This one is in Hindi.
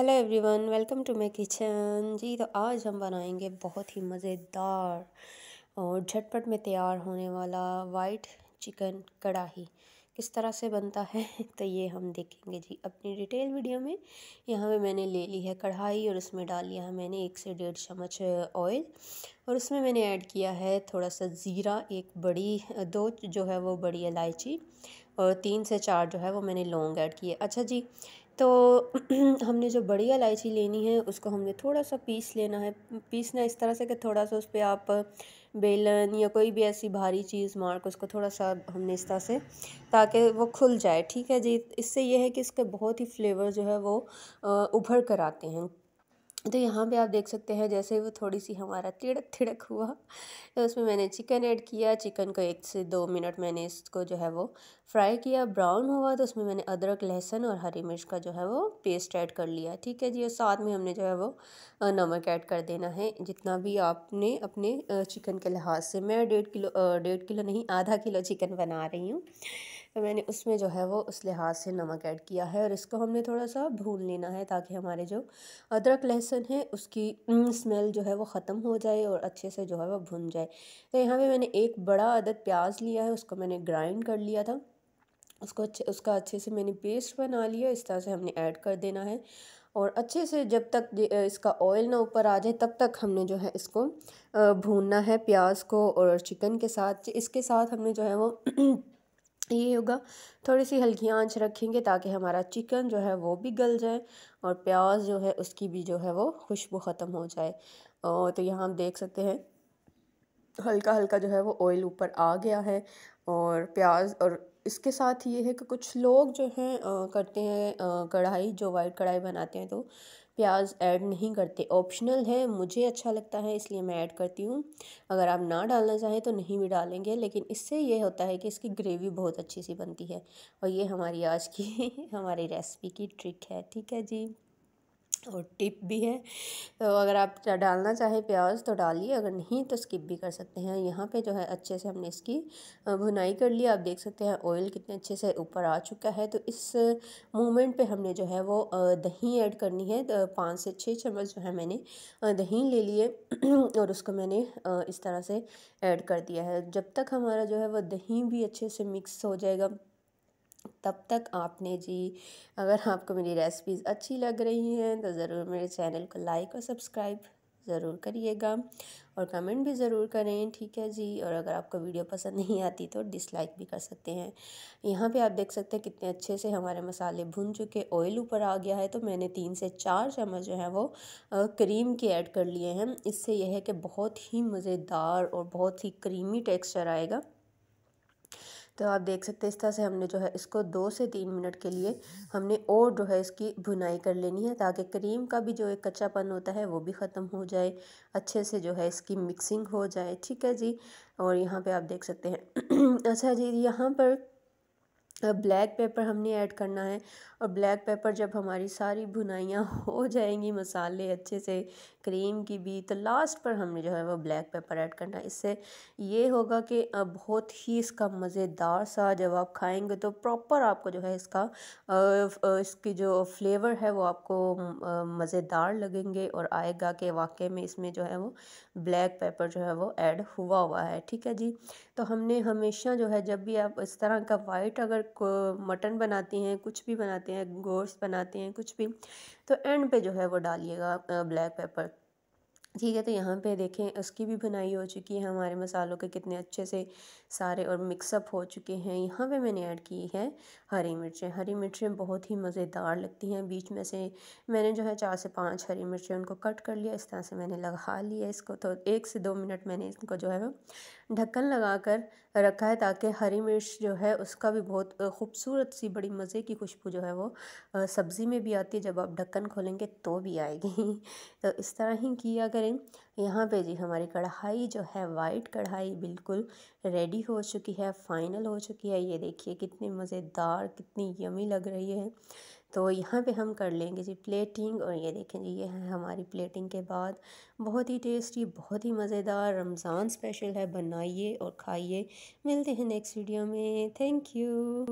Hello everyone, welcome to my kitchen. जी तो आज हम बनाएंगे बहुत ही मज़ेदार और झटपट में तैयार होने वाला वाइट चिकन कढ़ाई। किस तरह से बनता है तो ये हम देखेंगे जी अपनी डिटेल वीडियो में। यहाँ पे मैंने ले ली है कढ़ाई और उसमें डाल लिया है मैंने 1 से 1.5 चम्मच ऑयल और उसमें मैंने ऐड किया है थोड़ा सा ज़ीरा, एक बड़ी दो जो है वो बड़ी इलायची और 3 से 4 जो है वो मैंने लौंग ऐड किए। अच्छा जी, तो हमने जो बड़ी इलायची लेनी है उसको हमने थोड़ा सा पीस लेना है। पीसना इस तरह से कि थोड़ा सा उस पर आप बेलन या कोई भी ऐसी भारी चीज़ मार कर उसको थोड़ा सा हमने इस तरह से, ताकि वो खुल जाए। ठीक है जी, इससे ये है कि इसके बहुत ही फ्लेवर जो है वो उभर कर आते हैं। तो यहाँ पे आप देख सकते हैं जैसे वो थोड़ी सी हमारा तिड़क तिड़क हुआ तो उसमें मैंने चिकन ऐड किया। चिकन को 1 से 2 मिनट मैंने इसको जो है वो फ्राई किया। ब्राउन हुआ तो उसमें मैंने अदरक, लहसुन और हरी मिर्च का जो है वो पेस्ट ऐड कर लिया। ठीक है जी, और साथ में हमने जो है वो नमक ऐड कर देना है जितना भी आपने अपने चिकन के लिहाज से। मैं 1.5 किलो नहीं, आधा किलो चिकन बना रही हूँ, तो मैंने उसमें जो है वो उस लिहाज से नमक ऐड किया है और इसको हमने थोड़ा सा भून लेना है ताकि हमारे जो अदरक लहसुन है उसकी स्मेल जो है वो ख़त्म हो जाए और अच्छे से जो है वो भुन जाए। तो यहाँ पे मैंने एक बड़ा अदद प्याज लिया है, उसको मैंने ग्राइंड कर लिया था। उसका अच्छे से मैंने पेस्ट बना लिया। इस तरह से हमने ऐड कर देना है और अच्छे से जब तक इसका ऑयल ना ऊपर आ जाए तब तक हमने जो है इसको भूनना है, प्याज को और चिकन के साथ। इसके साथ हमने जो है वो ये होगा, थोड़ी सी हल्की आंच रखेंगे ताकि हमारा चिकन जो है वो भी गल जाए और प्याज जो है उसकी भी जो है वो खुशबू ख़त्म हो जाए। तो यहाँ हम देख सकते हैं हल्का हल्का जो है वो ऑयल ऊपर आ गया है और प्याज। और इसके साथ ये है कि कुछ लोग जो हैं करते हैं कढ़ाई, जो वाइट कढ़ाई बनाते हैं तो प्याज ऐड नहीं करते, ऑप्शनल है। मुझे अच्छा लगता है इसलिए मैं ऐड करती हूँ। अगर आप ना डालना चाहें तो नहीं भी डालेंगे, लेकिन इससे ये होता है कि इसकी ग्रेवी बहुत अच्छी सी बनती है। और ये हमारी आज की हमारी रेसिपी की ट्रिक है। ठीक है जी, और टिप भी है। तो अगर आप डालना चाहें प्याज तो डालिए, अगर नहीं तो स्किप भी कर सकते हैं। यहाँ पे जो है अच्छे से हमने इसकी भुनाई कर लिया। आप देख सकते हैं ऑयल कितने अच्छे से ऊपर आ चुका है। तो इस मोमेंट पे हमने जो है वो दही ऐड करनी है। 5 से 6 चम्मच जो है मैंने दही ले लिए और उसको मैंने इस तरह से ऐड कर दिया है। जब तक हमारा जो है वो दही भी अच्छे से मिक्स हो जाएगा तब तक आपने जी, अगर आपको मेरी रेसिपीज़ अच्छी लग रही हैं तो ज़रूर मेरे चैनल को लाइक और सब्सक्राइब ज़रूर करिएगा और कमेंट भी ज़रूर करें। ठीक है जी, और अगर आपको वीडियो पसंद नहीं आती तो डिसलाइक भी कर सकते हैं। यहाँ पे आप देख सकते हैं कितने अच्छे से हमारे मसाले भुन चुके, ऑयल ऊपर आ गया है। तो मैंने 3 से 4 चम्मच जो है वो क्रीम के ऐड कर लिए हैं। इससे यह है कि बहुत ही मज़ेदार और बहुत ही क्रीमी टेक्सचर आएगा। तो आप देख सकते हैं इस तरह से हमने जो है इसको 2 से 3 मिनट के लिए हमने और जो है इसकी भुनाई कर लेनी है ताकि क्रीम का भी जो एक कच्चापन होता है वो भी ख़त्म हो जाए, अच्छे से जो है इसकी मिक्सिंग हो जाए। ठीक है जी, और यहाँ पे आप देख सकते हैं अच्छा जी, यहाँ पर ब्लैक पेपर हमने ऐड करना है और ब्लैक पेपर जब हमारी सारी भुनाइयाँ हो जाएंगी, मसाले अच्छे से, क्रीम की भी, तो लास्ट पर हमने जो है वो ब्लैक पेपर ऐड करना है। इससे ये होगा कि बहुत ही इसका मज़ेदार सा, जब आप खाएंगे तो प्रॉपर आपको जो है इसका इसकी जो फ्लेवर है वो आपको मज़ेदार लगेंगे और आएगा कि वाकई में इसमें जो है वो ब्लैक पेपर जो है वो ऐड हुआ हुआ है। ठीक है जी, तो हमने हमेशा जो है जब भी आप इस तरह का वाइट अगर मटन बनाती हैं, कुछ भी बनाते हैं, गोश्त बनाते हैं, कुछ भी, तो एंड पे जो है वो डालिएगा ब्लैक पेपर। ठीक है, तो यहाँ पे देखें उसकी भी भुनाई हो चुकी है, हमारे मसालों के कितने अच्छे से सारे और मिक्सअप हो चुके हैं। यहाँ पे मैंने ऐड की है हरी मिर्चें। हरी मिर्चें बहुत ही मज़ेदार लगती हैं। बीच में से मैंने जो है 4 से 5 हरी मिर्चें उनको कट कर लिया, इस तरह से मैंने लगा लिया इसको। तो 1 से 2 मिनट मैंने इसको जो है वो ढक्कन लगा कर रखा है ताकि हरी मिर्च जो है उसका भी बहुत खूबसूरत सी बड़ी मज़े की खुशबू जो है वो सब्ज़ी में भी आती है, जब आप ढक्कन खोलेंगे तो भी आएगी तो इस तरह ही किया करें। यहाँ पे जी हमारी कढ़ाई जो है, वाइट कढ़ाई बिल्कुल रेडी हो चुकी है, फाइनल हो चुकी है। ये देखिए कितनी मज़ेदार, कितनी यमी लग रही है। तो यहाँ पे हम कर लेंगे जी प्लेटिंग, और ये देखें जी ये है हमारी प्लेटिंग के बाद। बहुत ही टेस्टी, बहुत ही मज़ेदार, रमज़ान स्पेशल है, बनाइए और खाइए। मिलते हैं नेक्स्ट वीडियो में। Thank you.